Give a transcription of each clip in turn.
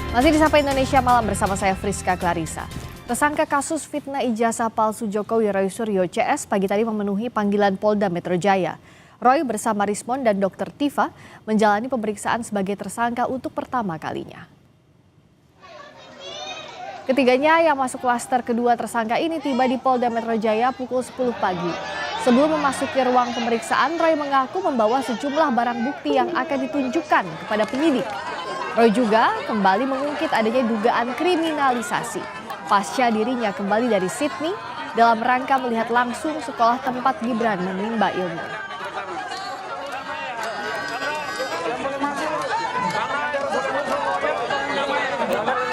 Masih di Sapa Indonesia Malam bersama saya Friska Clarissa. Tersangka kasus fitnah ijazah palsu Jokowi Roy Suryo CS pagi tadi memenuhi panggilan Polda Metro Jaya. Roy bersama Rismon dan Dr. Tifa menjalani pemeriksaan sebagai tersangka untuk pertama kalinya. Ketiganya yang masuk klaster kedua tersangka ini tiba di Polda Metro Jaya pukul 10 pagi. Sebelum memasuki ruang pemeriksaan, Roy mengaku membawa sejumlah barang bukti yang akan ditunjukkan kepada penyidik. Roy juga kembali mengungkit adanya dugaan kriminalisasi pasca dirinya kembali dari Sydney dalam rangka melihat langsung sekolah tempat Gibran menimba ilmu.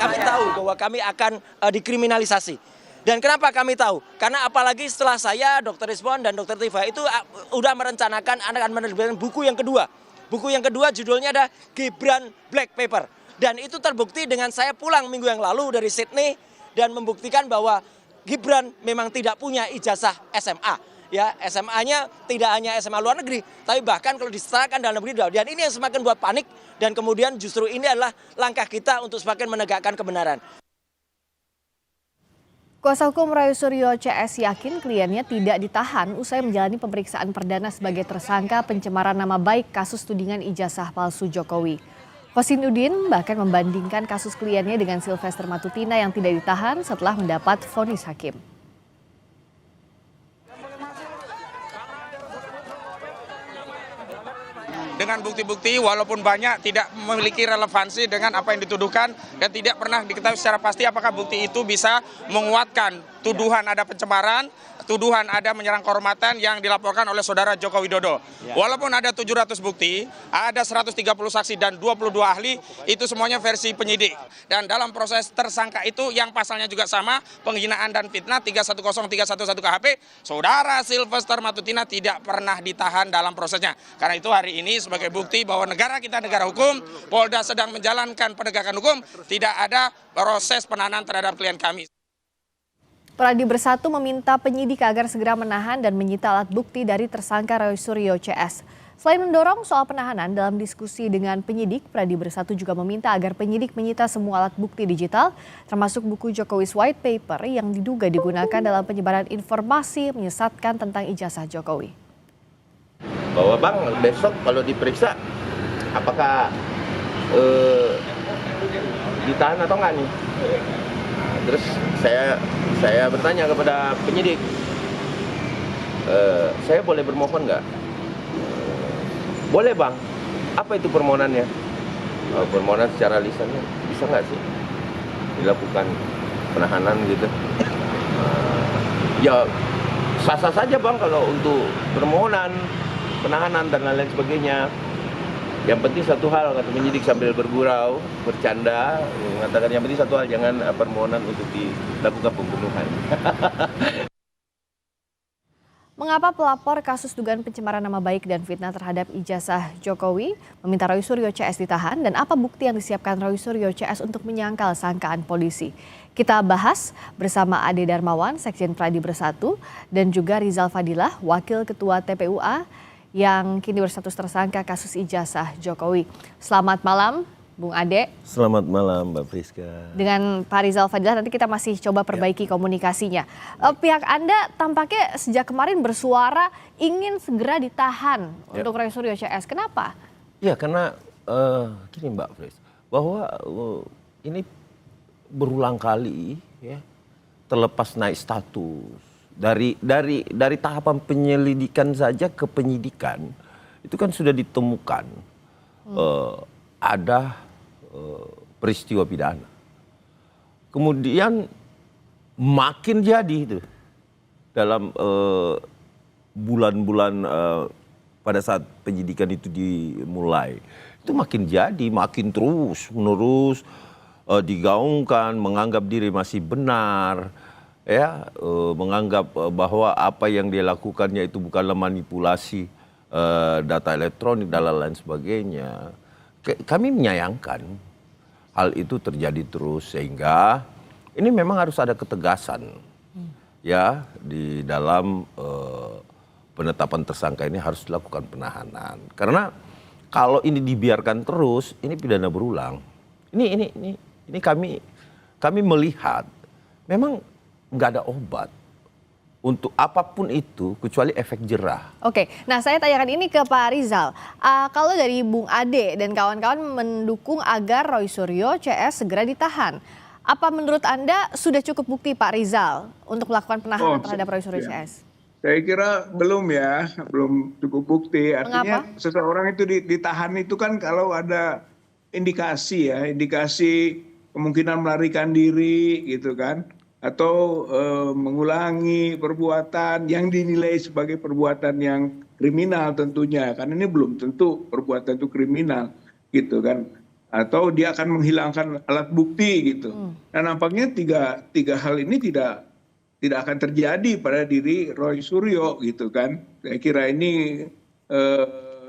Kami tahu bahwa kami akan dikriminalisasi. Dan kenapa kami tahu? Karena apalagi setelah saya, Dr. Rismon dan Dr. Tifa itu udah merencanakan akan menerbitkan buku yang kedua. Buku yang kedua judulnya ada Gibran Black Paper. Dan itu terbukti dengan saya pulang minggu yang lalu dari Sydney dan membuktikan bahwa Gibran memang tidak punya ijazah SMA. Ya, SMA-nya tidak hanya SMA luar negeri, tapi bahkan kalau disetarakan dalam negeri. Dan ini yang semakin buat panik dan kemudian justru ini adalah langkah kita untuk semakin menegakkan kebenaran. Kuasa hukum Roy Suryo CS yakin kliennya tidak ditahan usai menjalani pemeriksaan perdana sebagai tersangka pencemaran nama baik kasus tudingan ijazah palsu Jokowi. Kosinuddin bahkan membandingkan kasus kliennya dengan Sylvester Matutina yang tidak ditahan setelah mendapat vonis hakim. Dengan bukti-bukti walaupun banyak tidak memiliki relevansi dengan apa yang dituduhkan dan tidak pernah diketahui secara pasti apakah bukti itu bisa menguatkan tuduhan ada pencemaran, tuduhan ada menyerang kehormatan yang dilaporkan oleh saudara Joko Widodo. Walaupun ada 700 bukti, ada 130 saksi dan 22 ahli, itu semuanya versi penyidik. Dan dalam proses tersangka itu yang pasalnya juga sama, penghinaan dan fitnah 310311 KHP, saudara Sylvester Matutina tidak pernah ditahan dalam prosesnya. Karena itu hari ini sebagai bukti bahwa negara kita negara hukum, Polda sedang menjalankan penegakan hukum, tidak ada proses penahanan terhadap klien kami. Pradi Bersatu meminta penyidik agar segera menahan dan menyita alat bukti dari tersangka Roy Suryo CS. Selain mendorong soal penahanan dalam diskusi dengan penyidik, Pradi Bersatu juga meminta agar penyidik menyita semua alat bukti digital, termasuk buku Jokowi's White Paper yang diduga digunakan dalam penyebaran informasi menyesatkan tentang ijazah Jokowi. Bahwa bang besok kalau diperiksa apakah ditahan atau enggak nih? Terus saya bertanya kepada penyidik, saya boleh bermohon nggak? Boleh bang. Apa itu permohonannya? Permohonan secara lisannya bisa nggak sih dilakukan penahanan gitu? Ya sah-sah saja bang kalau untuk permohonan penahanan dan lain-lain sebagainya. Yang penting satu hal, kata penyidik sambil bergurau, bercanda, mengatakan yang penting satu hal, jangan permohonan untuk dilakukan pembunuhan. Mengapa pelapor kasus dugaan pencemaran nama baik dan fitnah terhadap ijazah Jokowi meminta Roy Suryo CS ditahan dan apa bukti yang disiapkan Roy Suryo CS untuk menyangkal sangkaan polisi? Kita bahas bersama Ade Darmawan, Sekjen Pradi Bersatu, dan juga Rizal Fadilah, Wakil Ketua TPUA, yang kini berstatus tersangka kasus ijazah Jokowi. Selamat malam, Bung Ade. Selamat malam, Mbak Friska. Dengan Pak Rizal Fadilah nanti kita masih coba perbaiki komunikasinya. Pihak Anda tampaknya sejak kemarin bersuara ingin segera ditahan untuk Roy Suryo CS. Kenapa? Ya karena gini Mbak Friska, bahwa ini berulang kali ya, terlepas naik status. Dari tahapan penyelidikan saja ke penyidikan itu kan sudah ditemukan ada peristiwa pidana. Kemudian makin jadi itu dalam bulan-bulan pada saat penyidikan itu dimulai itu makin jadi, makin terus menerus digaungkan, menganggap diri masih benar. Ya, menganggap bahwa apa yang dia lakukannya itu bukanlah manipulasi data elektronik dan lain sebagainya. Kami menyayangkan hal itu terjadi terus sehingga ini memang harus ada ketegasan ya di dalam penetapan tersangka ini harus dilakukan penahanan. Karena kalau ini dibiarkan terus, ini pidana berulang. Ini ini kami melihat memang nggak ada obat untuk apapun itu kecuali efek jerah. Oke, nah saya tanyakan ini ke Pak Rizal. Kalau dari Bung Ade dan kawan-kawan mendukung agar Roy Suryo CS segera ditahan. Apa menurut Anda sudah cukup bukti Pak Rizal untuk melakukan penahanan terhadap Roy Suryo CS? Saya kira belum ya, belum cukup bukti. Artinya Mengapa? seseorang itu ditahan itu kan kalau ada indikasi ya, indikasi kemungkinan melarikan diri gitu kan, atau mengulangi perbuatan yang dinilai sebagai perbuatan yang kriminal tentunya, kan ini belum tentu perbuatan itu kriminal gitu kan, atau dia akan menghilangkan alat bukti gitu. Nah nampaknya tiga hal ini tidak akan terjadi pada diri Roy Suryo gitu kan. Saya kira ini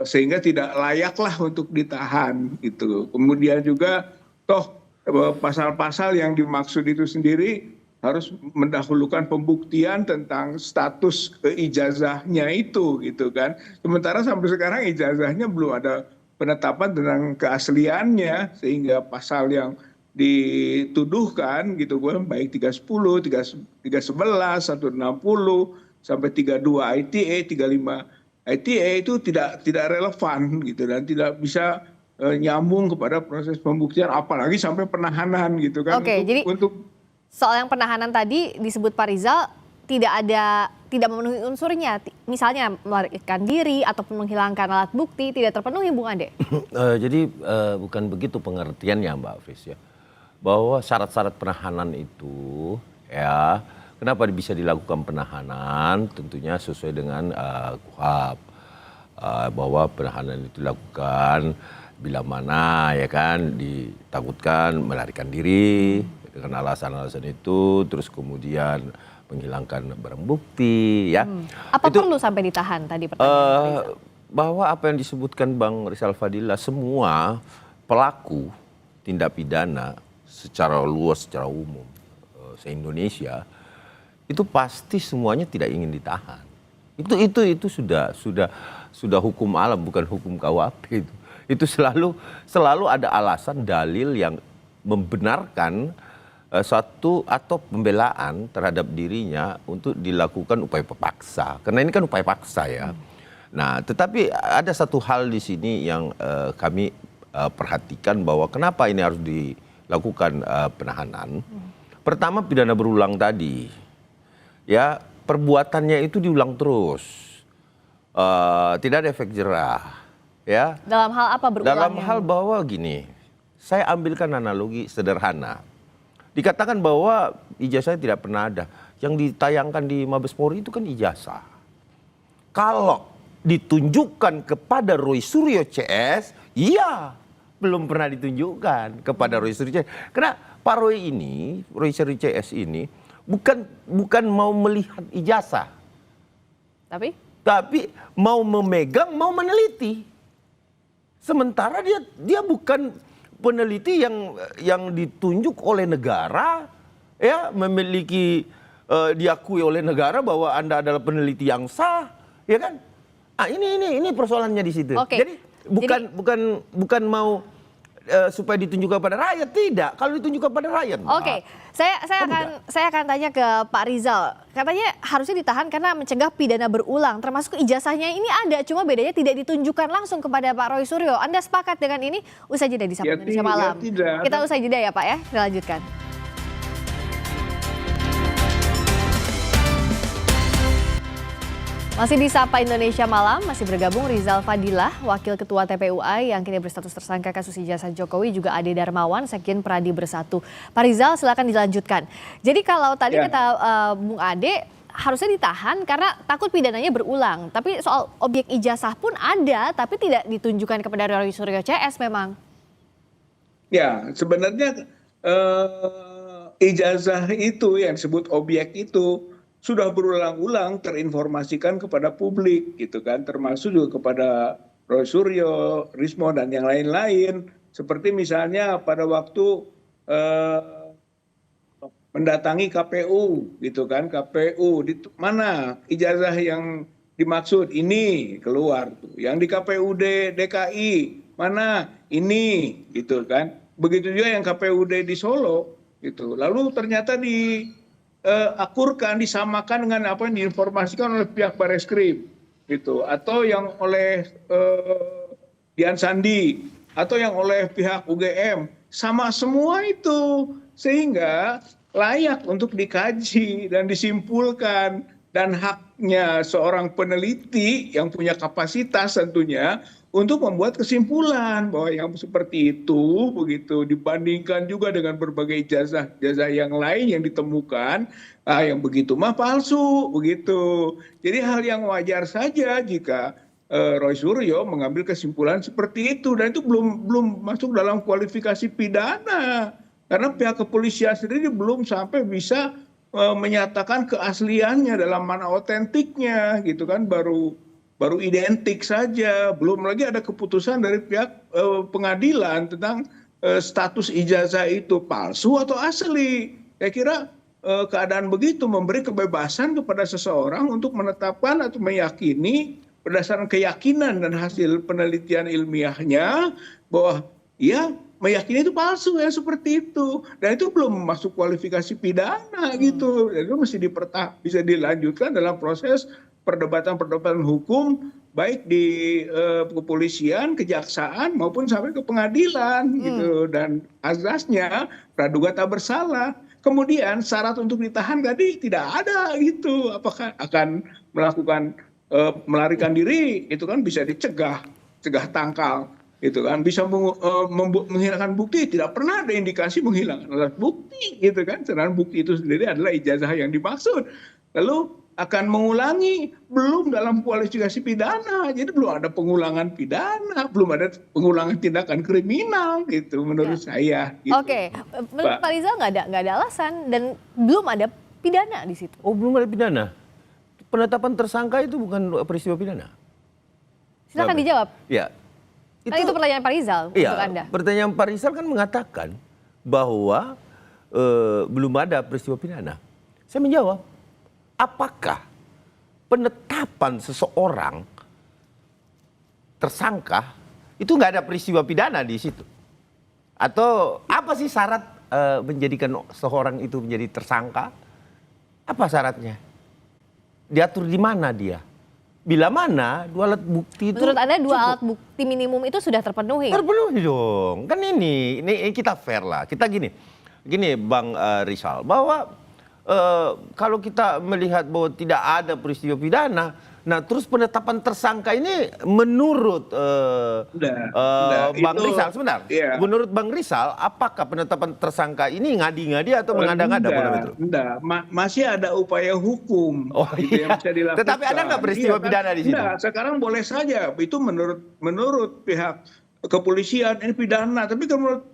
sehingga tidak layaklah untuk ditahan gitu. Kemudian juga toh pasal-pasal yang dimaksud itu sendiri harus mendahulukan pembuktian tentang status ijazahnya itu gitu kan. Sementara sampai sekarang ijazahnya belum ada penetapan tentang keasliannya, sehingga pasal yang dituduhkan gitu kan, baik 310, 311, 160 sampai 32 ITE, 35 ITE itu tidak relevan gitu dan tidak bisa nyambung kepada proses pembuktian, apalagi sampai penahanan gitu kan. Oke, jadi soal yang penahanan tadi disebut Pak Rizal tidak memenuhi unsurnya, misalnya melarikan diri ataupun menghilangkan alat bukti tidak terpenuhi, Bung Ade. Jadi bukan begitu pengertiannya Mbak Fris ya, bahwa syarat-syarat penahanan itu ya kenapa bisa dilakukan penahanan, tentunya sesuai dengan KUHP, bahwa penahanan itu dilakukan bila mana ya kan ditakutkan melarikan diri dengan alasan-alasan itu, terus kemudian menghilangkan barang bukti ya. Apa itu, perlu sampai ditahan tadi pertanyaan bahwa apa yang disebutkan Bang Rizal Fadila, semua pelaku tindak pidana secara luas, secara umum se-Indonesia itu pasti semuanya tidak ingin ditahan. Itu sudah hukum alam, bukan hukum KUHP itu. Itu selalu ada alasan dalil yang membenarkan satu atau pembelaan terhadap dirinya untuk dilakukan upaya paksa. Karena ini kan upaya paksa ya. Nah, tetapi ada satu hal di sini yang kami perhatikan, bahwa kenapa ini harus dilakukan penahanan. Pertama, pidana berulang tadi. Ya, perbuatannya itu diulang terus. Tidak ada efek jerah. Ya. Dalam hal apa berulangnya? Dalam hal bahwa gini, saya ambilkan analogi sederhana. Dikatakan bahwa ijazahnya tidak pernah ada. Yang ditayangkan di Mabes Polri itu kan ijazah. Kalau ditunjukkan kepada Roy Suryo CS, iya, belum pernah ditunjukkan kepada Roy Suryo CS. Karena Pak Roy ini, Roy Suryo CS ini bukan mau melihat ijazah. Tapi mau memegang, mau meneliti. Sementara dia bukan peneliti yang ditunjuk oleh negara, ya, memiliki diakui oleh negara bahwa Anda adalah peneliti yang sah, ya kan? Ini persoalannya di situ. Oke. Jadi bukan mau supaya ditunjukkan pada rakyat, tidak. Kalau ditunjukkan pada rakyat, Oke, saya akan tanya ke Pak Rizal. Katanya harusnya ditahan karena mencegah pidana berulang, termasuk ijazahnya ini ada, cuma bedanya tidak ditunjukkan langsung kepada Pak Roy Suryo. Anda sepakat dengan ini? Usai jeda di Sapa Indonesia Malam. Kita usai jeda ya Pak ya, kita lanjutkan. Masih di Sapa Indonesia Malam, masih bergabung Rizal Fadilah, Wakil Ketua TPUI yang kini berstatus tersangka kasus ijazah Jokowi, juga Ade Darmawan, Sekjen Pradi Bersatu. Pak Rizal, silakan dilanjutkan. Jadi kalau tadi kata Bung Ade, harusnya ditahan karena takut pidananya berulang. Tapi soal objek ijazah pun ada, tapi tidak ditunjukkan kepada Roy Suryo CS memang. Ya, sebenarnya ijazah itu yang disebut objek itu sudah berulang-ulang terinformasikan kepada publik gitu kan, termasuk juga kepada Roy Suryo, Rismo dan yang lain-lain. Seperti misalnya pada waktu mendatangi KPU gitu kan, KPU di mana ijazah yang dimaksud, ini keluar tuh. Yang di KPUD DKI mana, ini gitu kan. begitu juga yang KPUD di Solo gitu. Lalu ternyata diakurkan, disamakan dengan apa yang diinformasikan oleh pihak Bareskrim gitu, atau yang oleh Dian Sandi, atau yang oleh pihak UGM, sama semua itu, sehingga layak untuk dikaji dan disimpulkan, dan haknya seorang peneliti yang punya kapasitas tentunya untuk membuat kesimpulan bahwa yang seperti itu begitu dibandingkan juga dengan berbagai ijazah yang lain yang ditemukan, yang begitu mah palsu begitu. Jadi hal yang wajar saja jika Roy Suryo mengambil kesimpulan seperti itu, dan itu belum masuk dalam kualifikasi pidana karena pihak kepolisian sendiri belum sampai bisa menyatakan keasliannya dalam mana otentiknya gitu kan, baru identik saja, belum lagi ada keputusan dari pihak pengadilan tentang status ijazah itu palsu atau asli. Saya kira keadaan begitu memberi kebebasan kepada seseorang untuk menetapkan atau meyakini berdasarkan keyakinan dan hasil penelitian ilmiahnya bahwa ya meyakini itu palsu ya, seperti itu, dan itu belum masuk kualifikasi pidana gitu. Jadi itu mesti bisa dilanjutkan dalam proses perdebatan hukum baik di kepolisian, kejaksaan maupun sampai ke pengadilan gitu, dan azasnya praduga tak bersalah. Kemudian syarat untuk ditahan tadi tidak ada gitu, apakah akan melakukan melarikan diri, itu kan bisa cegah tangkal gitu kan, bisa menghilangkan bukti, tidak pernah ada indikasi menghilangkan alat bukti gitu kan, sedangkan bukti itu sendiri adalah ijazah yang dimaksud. Lalu akan mengulangi, belum dalam kualifikasi pidana, jadi belum ada pengulangan pidana, belum ada pengulangan tindakan kriminal gitu menurut saya gitu. Oke, menurut Pak Rizal nggak ada alasan dan belum ada pidana di situ. Oh, belum ada pidana. Penetapan tersangka itu bukan peristiwa pidana. Silakan dijawab. Ya. Itu pertanyaan Pak Rizal untuk Anda. Pertanyaan Pak Rizal kan mengatakan bahwa belum ada peristiwa pidana. Saya menjawab, apakah penetapan seseorang tersangka itu nggak ada peristiwa pidana di situ? Atau apa sih syarat menjadikan seseorang itu menjadi tersangka? Apa syaratnya? Diatur di mana dia? Bila mana dua alat bukti itu? Menurut Anda dua cukup. alat bukti minimum itu sudah terpenuhi? Terpenuhi dong. Kan ini kita fair lah. Kita gini Bang Rizal, bahwa kalau kita melihat bahwa tidak ada peristiwa pidana, nah terus penetapan tersangka ini menurut Bang Rizal, sebentar. Iya. Menurut Bang Rizal, apakah penetapan tersangka ini ngadi-ngadi atau mengada-ngada? Enggak, masih ada upaya hukum gitu yang bisa dilakukan. Tetapi ada nggak peristiwa pidana di situ? Enggak, sekarang boleh saja. Itu menurut pihak kepolisian ini pidana, tapi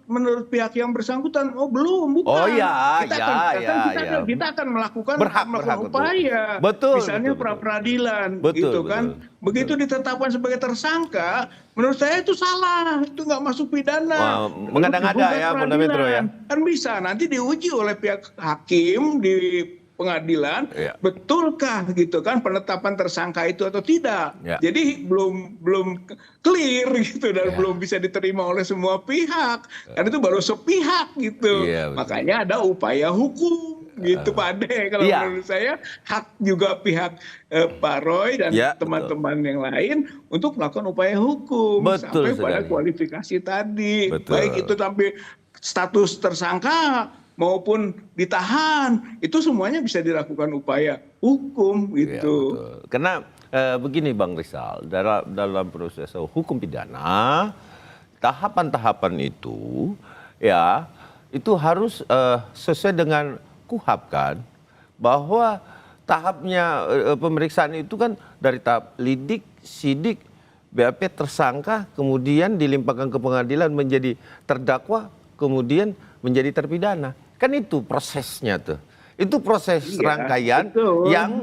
menurut pihak yang bersangkutan, bukan. Oh iya, kita akan melakukan berhak, upaya. betul, Misalnya betul. Pra-peradilan, Betul, gitu kan. betul. Begitu ditetapkan sebagai tersangka, menurut saya itu salah, itu nggak masuk pidana. Mengada-ngada ya, Polda Metro ya. Kan bisa nanti diuji oleh pihak hakim di pengadilan, betulkah gitu kan penetapan tersangka itu atau tidak. Jadi belum clear gitu dan belum bisa diterima oleh semua pihak. Karena itu baru sepihak gitu. Makanya ada upaya hukum gitu Pak Ade. Kalau menurut saya hak juga pihak Pak Roy dan teman-teman yang lain untuk melakukan upaya hukum sampai pada kualifikasi tadi. Baik itu sampai status tersangka maupun ditahan, itu semuanya bisa dilakukan upaya hukum gitu. Karena begini Bang Rizal, dalam proses hukum pidana, tahapan-tahapan itu itu harus sesuai dengan KUHAP kan, bahwa tahapnya pemeriksaan itu kan dari tahap lidik, sidik, BAP tersangka, kemudian dilimpahkan ke pengadilan menjadi terdakwa, kemudian menjadi terpidana. Kan itu prosesnya tuh. Itu proses rangkaian yang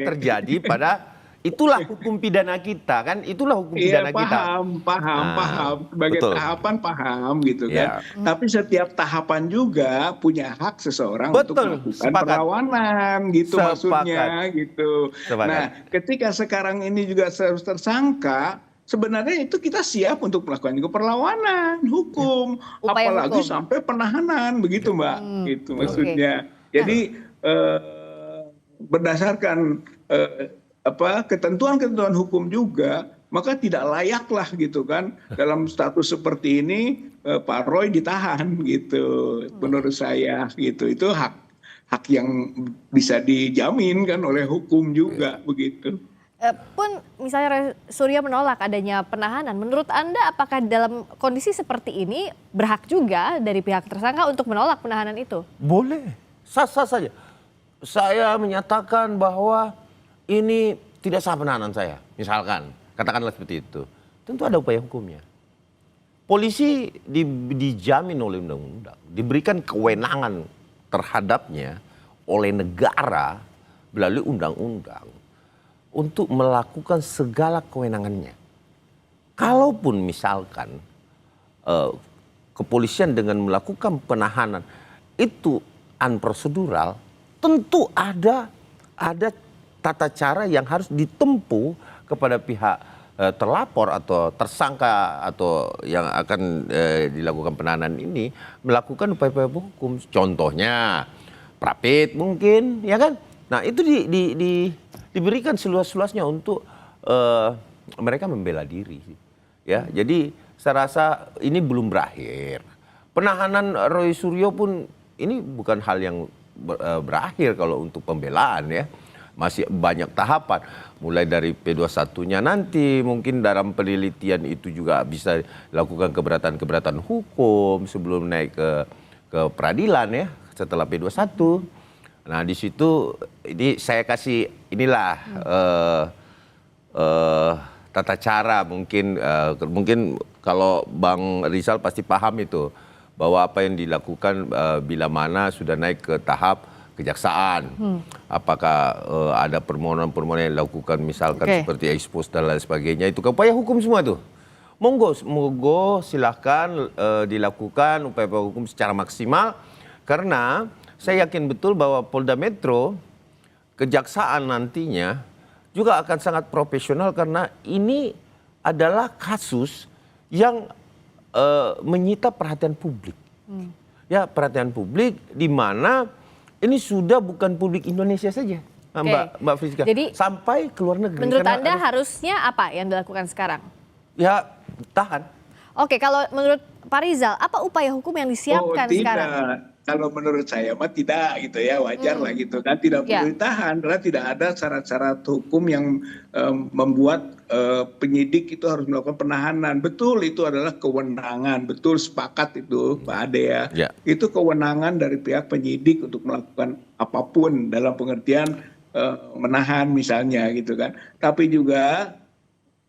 terjadi pada itulah hukum pidana kita kan, itulah hukum pidana kita. Paham. Sebagai tahapan paham gitu kan. Tapi setiap tahapan juga punya hak seseorang untuk melakukan perlawanan gitu maksudnya gitu. Nah, ketika sekarang ini juga harus tersangka, sebenarnya itu kita siap untuk melakukan juga perlawanan hukum, Upaya apalagi hukum. sampai penahanan, begitu Mbak. Itu oke. maksudnya. Jadi berdasarkan ketentuan-ketentuan hukum juga, maka tidak layaklah gitu kan dalam status seperti ini Pak Roy ditahan gitu. Menurut saya gitu. Itu hak yang bisa dijamin kan oleh hukum juga begitu. Pun misalnya Roy Suryo menolak adanya penahanan, menurut Anda apakah dalam kondisi seperti ini berhak juga dari pihak tersangka untuk menolak penahanan itu? Boleh, sah-sah saja. Saya menyatakan bahwa ini tidak sah penahanan saya, misalkan, katakanlah seperti itu. Tentu ada upaya hukumnya. Polisi dijamin oleh undang-undang, diberikan kewenangan terhadapnya oleh negara melalui undang-undang untuk melakukan segala kewenangannya. Kalaupun misalkan kepolisian dengan melakukan penahanan itu unprosedural, tentu ada tata cara yang harus ditempuh kepada pihak terlapor atau tersangka atau yang akan dilakukan penahanan ini melakukan upaya-upaya hukum. Contohnya prapit mungkin, ya kan? Nah itu diberikan seluas-luasnya untuk mereka membela diri, ya. Jadi saya rasa ini belum berakhir. Penahanan Roy Suryo pun ini bukan hal yang berakhir kalau untuk pembelaan, ya. Masih banyak tahapan, mulai dari P21-nya nanti mungkin dalam penelitian itu juga bisa dilakukan keberatan-keberatan hukum sebelum naik ke peradilan, ya, setelah P21. Nah di situ ini saya kasih inilah tata cara mungkin kalau Bang Rizal pasti paham itu bahwa apa yang dilakukan bila mana sudah naik ke tahap kejaksaan, apakah ada permohonan-permohonan yang dilakukan misalkan seperti ekspos dan lain sebagainya, itu upaya hukum semua tuh. Monggo silahkan dilakukan upaya hukum secara maksimal karena saya yakin betul bahwa Polda Metro, kejaksaan nantinya juga akan sangat profesional karena ini adalah kasus yang menyita perhatian publik. Ya, perhatian publik di mana ini sudah bukan publik Indonesia saja, Mbak Friska. Jadi, sampai ke luar negeri. menurut Anda harusnya apa yang dilakukan sekarang? Ya, tahan. Oke, kalau menurut Pak Rizal, apa upaya hukum yang disiapkan sekarang? Kalau menurut saya mah tidak gitu ya, wajar lah gitu kan, tidak perlu ditahan karena tidak ada syarat-syarat hukum yang membuat penyidik itu harus melakukan penahanan. Betul, itu adalah kewenangan, betul sepakat itu Pak Ade ya. Itu kewenangan dari pihak penyidik untuk melakukan apapun dalam pengertian menahan misalnya gitu kan. Tapi juga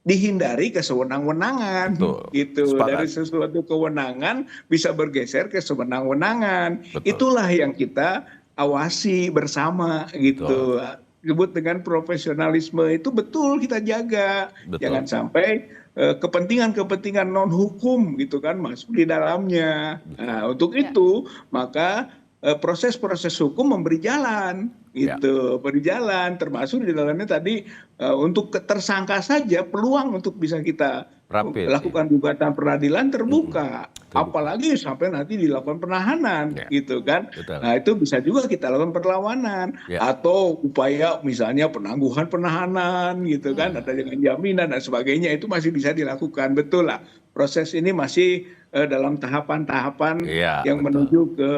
dihindari kesewenang-wenangan gitu. Sepakat. Dari sesuatu kewenangan bisa bergeser ke sewenang-wenangan. Itulah yang kita awasi bersama gitu. Disebut dengan profesionalisme itu betul kita jaga. Jangan sampai kepentingan-kepentingan non hukum gitu kan masuk di dalamnya. Nah, untuk itu maka proses-proses hukum memberi jalan gitu, berjalan termasuk di dalamnya tadi untuk tersangka saja peluang untuk bisa kita lakukan gugatan peradilan terbuka. Apalagi sampai nanti dilakukan penahanan gitu kan. Nah itu bisa juga kita lakukan perlawanan atau upaya misalnya penangguhan penahanan gitu kan, ada dengan jaminan dan sebagainya, itu masih bisa dilakukan. Betul lah, proses ini masih dalam tahapan-tahapan yang menuju ke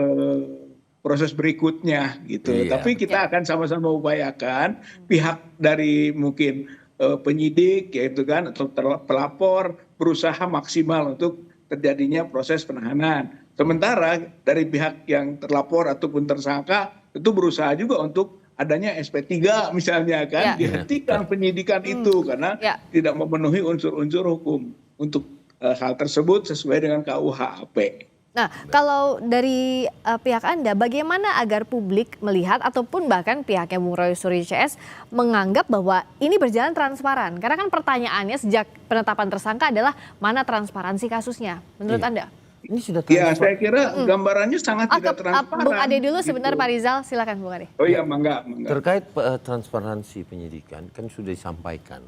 proses berikutnya gitu. Tapi kita akan sama-sama upayakan pihak dari mungkin penyidik yaitu kan atau pelapor berusaha maksimal untuk terjadinya proses penahanan. Sementara dari pihak yang terlapor ataupun tersangka itu berusaha juga untuk adanya SP3 misalnya kan, dihentikan penyidikan itu karena tidak memenuhi unsur-unsur hukum untuk hal tersebut sesuai dengan KUHP. Nah, kalau dari pihak Anda, bagaimana agar publik melihat ataupun bahkan pihaknya Bung Roy Suryo CS menganggap bahwa ini berjalan transparan? Karena kan pertanyaannya sejak penetapan tersangka adalah mana transparansi kasusnya, menurut Anda? Ini sudah ya, saya kira gambarannya sangat tidak transparan. Bung Ade dulu sebentar Pak Rizal, silakan Bung Ade. Oh iya, mangga. Terkait transparansi penyidikan kan sudah disampaikan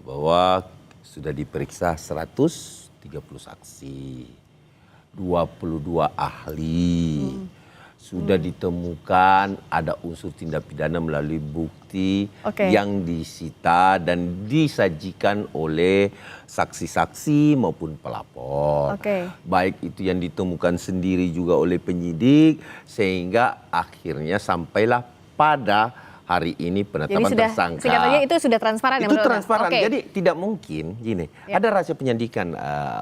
bahwa sudah diperiksa 130 saksi, 22 ahli. Sudah ditemukan ada unsur tindak pidana melalui bukti yang disita dan disajikan oleh saksi-saksi maupun pelapor. Baik itu yang ditemukan sendiri juga oleh penyidik, sehingga akhirnya sampailah pada hari ini penetapan tersangka. Singkatannya itu sudah transparan ya? Itu transparan, jadi tidak mungkin gini, ada rahasia penyidikan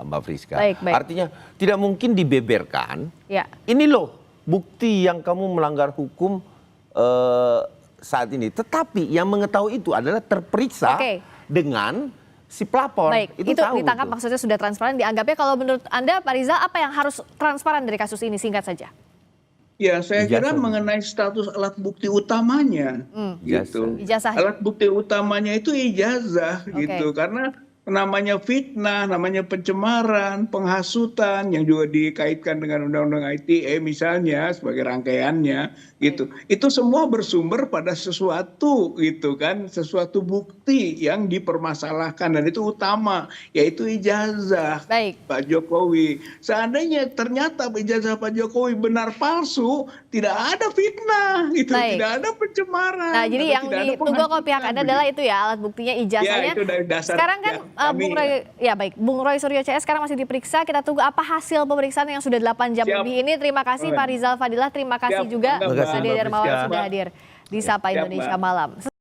Mbak Friska. Artinya tidak mungkin dibeberkan, ini loh bukti yang kamu melanggar hukum saat ini. Tetapi yang mengetahui itu adalah terperiksa dengan si pelapor. Itu tahu ditangkap itu. Maksudnya sudah transparan. Dianggapnya kalau menurut Anda Pak Rizal apa yang harus transparan dari kasus ini, singkat saja? Ya, saya kira mengenai status alat bukti utamanya, gitu. Alat bukti utamanya itu ijazah, gitu. Karena namanya fitnah, namanya pencemaran, penghasutan yang juga dikaitkan dengan undang-undang ITE misalnya sebagai rangkaiannya, gitu. Itu semua bersumber pada sesuatu, gitu kan, sesuatu bukti yang dipermasalahkan dan itu utama, yaitu ijazah Pak Jokowi. Seandainya ternyata ijazah Pak Jokowi benar palsu, tidak ada fitnah, gitu, tidak ada pencemaran. Nah, jadi yang ditunggu kok pihak Anda adalah itu ya, alat buktinya ijazahnya. Ya, itu dari dasar. Sekarang kan Bung Roy Suryo CS sekarang masih diperiksa. Kita tunggu apa hasil pemeriksaan yang sudah 8 jam lebih ini. Terima kasih Pak Rizal Fadilah, terima kasih juga Nadia Darmawan sudah hadir di Sapa Indonesia Malam.